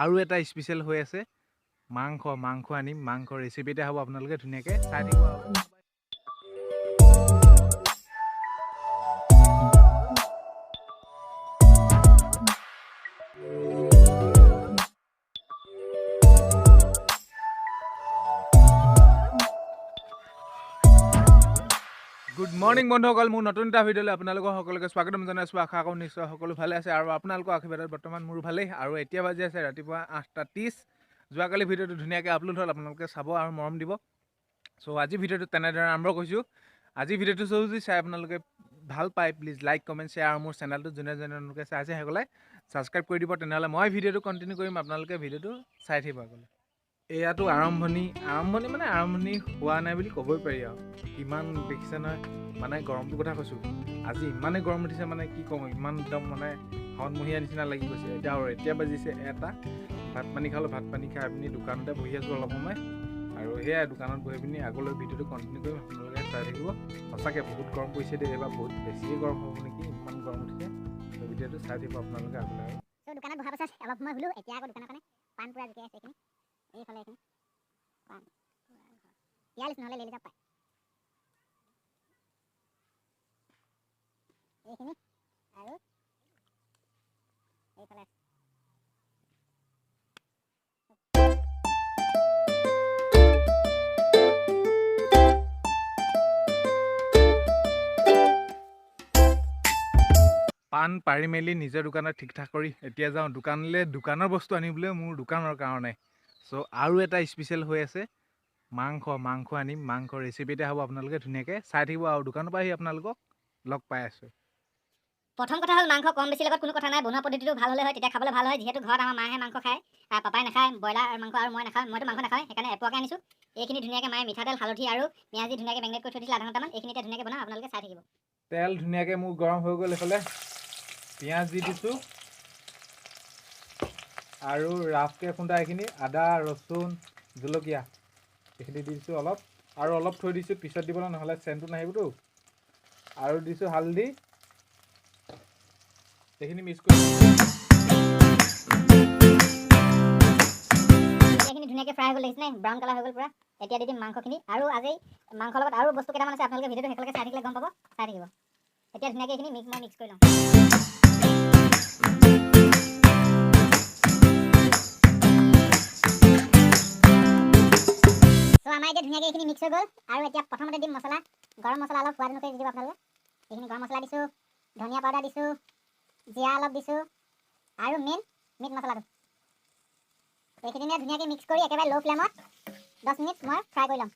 আৰু এটা স্পেচিয়েল হৈ আছে মাংস আনিম মাংস ৰেচিপিটা হ'ব আপোনালোকে ধুনীয়াকৈ চাই থাকিব গুড মৰ্নিং বন্ধুসকল মোৰ নতুন এটা ভিডিঅ'লৈ আপোনালোকৰ সকলোকে স্বাগতম জনাইছোঁ আশা কৰোঁ নিশ্চয় সকলো ভালে আছে আৰু আপোনালোকৰ আশীৰ্বাদত বৰ্তমান মোৰ ভালেই আৰু এতিয়া বাজি আছে ৰাতিপুৱা 8:30 যোৱাকালি ভিডিঅ'টো ধুনীয়াকৈ আপলোড হ'ল আপোনালোকে চাব আৰু মৰম দিব চ' আজি ভিডিঅ'টো তেনেদৰে আৰম্ভ কৰিছোঁ আজি ভিডিঅ'টো যদি চাই আপোনালোকে ভাল পায় প্লিজ লাইক কমেণ্ট শ্বেয়াৰ আৰু মোৰ চেনেলটো যোনে তেওঁলোকে চাইছে সেইসকলে ছাবস্ক্ৰাইব কৰি দিব তেনেহ'লে মই ভিডিঅ'টো কণ্টিনিউ কৰিম আপোনালোকে ভিডিঅ'টো চাই থাকিব আগলৈ এয়াতো আৰম্ভণি মানে আৰম্ভণি হোৱা নাই বুলি ক'বই পাৰি আৰু কিমান দেখিছে নহয় মানে গৰমটোৰ কথা কৈছোঁ আজি ইমানেই গৰম উঠিছে মানে কি ক'ম ইমান একদম মানে শাওণমহীয়া নিচিনা লাগি গৈছে এতিয়া বাজিছে এটা ভাত পানী খালোঁ ভাত পানী খাই পিনি দোকানতে বহি আছোঁ অলপ সময় আৰু সেয়াই দোকানত বহি পিনি আগলৈ ভিডিঅ'টো কণ্টিনিউ কৰিম আপোনালোকে চাই থাকিব সঁচাকৈ বহুত গৰম পৰিছে দেই এইবাৰ বহুত বেছিয়ে গৰম হ'ব নেকি ইমান গৰম উঠিছে ভিডিঅ'টো চাই থাকিব আপোনালোকে আগলৈ আৰু দোকানত বহাৰ পাছত অলপ সময় বোলো এতিয়া আকৌ দোকানৰ কাৰণে পাণ পুৰা জিকাই আছে এইখিনি এইফালে এইখিনি পাণ ইয়ালিছ নহ'লে লেলি যাব পায় এইখিনি আৰু এইফালে পাণ পাৰি মেলি নিজৰ দোকানত ঠিক ঠাক কৰি এতিয়া যাওঁ দোকানৰ বস্তু আনিবলৈ মোৰ দোকানৰ কাৰণে চ' আৰু এটা স্পেচিয়েল হৈ আছে মাংস আনিম মাংস ৰেচিপিটা হ'ব আপোনালোকে ধুনীয়াকৈ চাই থাকিব আৰু দোকানৰ পৰা আহি আপোনালোকক লগ পাই আছোঁ প্ৰথম কথা হ'ল মাংস কম বেছি লগত কোনো কথা নাই বনোৱা পদ্ধতিটো ভাল হ'লে হয় তেতিয়া খাবলৈ ভাল হয় যিহেতু ঘৰত আমাৰ মাহে মাংস খায় পাপাই নাখায় ব্ৰইলাৰ মাংস আৰু মই নাখাওঁ মইতো মাংস নাখাওঁ সেইকাৰণে এপোৱাকৈ আনিছোঁ এইখিনি ধুনীয়াকৈ মায়ে মিঠাতেল হালধি আৰু পিঁয়াজ দি ধুনীয়াকৈ মেগনেট কৰি থৈ দিছিলে আধা ঘণ্টামান এইখিনি এতিয়া ধুনীয়াকৈ বনাওঁ আপোনালোকে চাই থাকিব তেল ধুনীয়াকৈ মোৰ গৰম হৈ গ'ল এইফালে পিঁয়াজ দি দিছোঁ আৰু ৰাফকৈ খুন্দা এইখিনি আদা ৰচুন জলকীয়া এইখিনি দি দিছোঁ অলপ আৰু অলপ থৈ দিছোঁ পিছত দিবলৈ নহ'লে চেণ্টটো নাহিবতো আৰু দিছোঁ হালধি এইখিনি মিক্স কৰি এইখিনি ধুনীয়াকৈ ফ্ৰাই হৈ গ'ল দেখিছেনে ব্ৰাউন কালাৰ হৈ গ'ল পূৰা এতিয়া দি দিম মাংসখিনি আৰু আজি মাংসৰ লগত আৰু বস্তু কেইটামান আছে আপোনালোকে ভিডিঅ'টো শেষলৈকে চাই থাকিলে গম পাব চাই থাকিব এতিয়া ধুনীয়াকৈ এইখিনি মিক্স কৰি লওঁ আমাৰ এতিয়া ধুনীয়াকৈ এইখিনি মিক্স হৈ গ'ল আৰু এতিয়া প্ৰথমতে দিম মছলা গৰম মছলা অলপ সোৱাদ অনুসৰি দি দিব আপোনালোকে এইখিনি গৰম মছলা দিছোঁ ধনিয়া পাউডাৰ দিছোঁ জিৰা অলপ দিছোঁ আৰু মিট মছলাটো এইখিনি ধুনীয়াকৈ মিক্স কৰি একেবাৰে ল' ফ্লেমত 10 মিনিট মই ফ্ৰাই কৰি ল'ম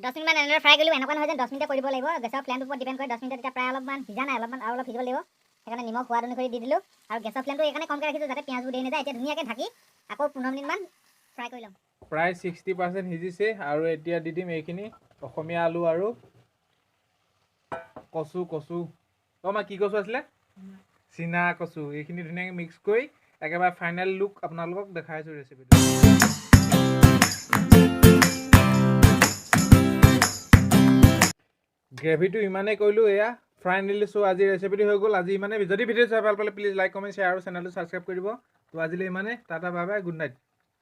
10 মিনিটমান এনেদৰে ফ্ৰাই কৰিলোঁ এনেকুৱা নহয় যে 10 মিনিটে কৰিব লাগিব গেছৰ ফ্লেমটোৰ ওপৰত ডিপেণ্ড কৰে 10 মিনিটত এতিয়া প্ৰায় অলপমান সিজা নাই অলপমান আৰু অলপ সিজিব লাগিব সেইকাৰণে নিমখ সোৱাদ অনুসৰি দি দিলোঁ আৰু গেছৰ ফ্লেমটো এইকাৰণে কমকৈ ৰাখিছোঁ যাতে পিঁয়াজবোৰ দেৰি নাযায় এতিয়া ধুনীয়াকৈ ঢাকি আকৌ 15 মিনিটমান ফ্ৰাই কৰি ল'ম প্ৰায় 60% সিজিছে আৰু এতিয়া দি দিম এইখিনি অসমীয়া আলু আৰু কচু আমাৰ কি কচু আছিলে চীনা কচু এইখিনি ধুনীয়াকৈ মিক্স কৰি একেবাৰে ফাইনেল লুক আপোনালোকক দেখাইছোঁ ৰেচিপিটো গ্ৰেভিটো ইমানেই কৰিলোঁ এয়া ফাইনেলি চ' আজি ৰেচিপিটো হৈ গ'ল আজি ইমানে যদি ভিডিঅ' চাই ভাল পালে প্লিজ লাইক কমেণ্ট শ্বেয়াৰ আৰু চেনেলটো ছাবস্ক্ৰাইব কৰি দিব তো আজিলৈ ইমানে tata bye bye good night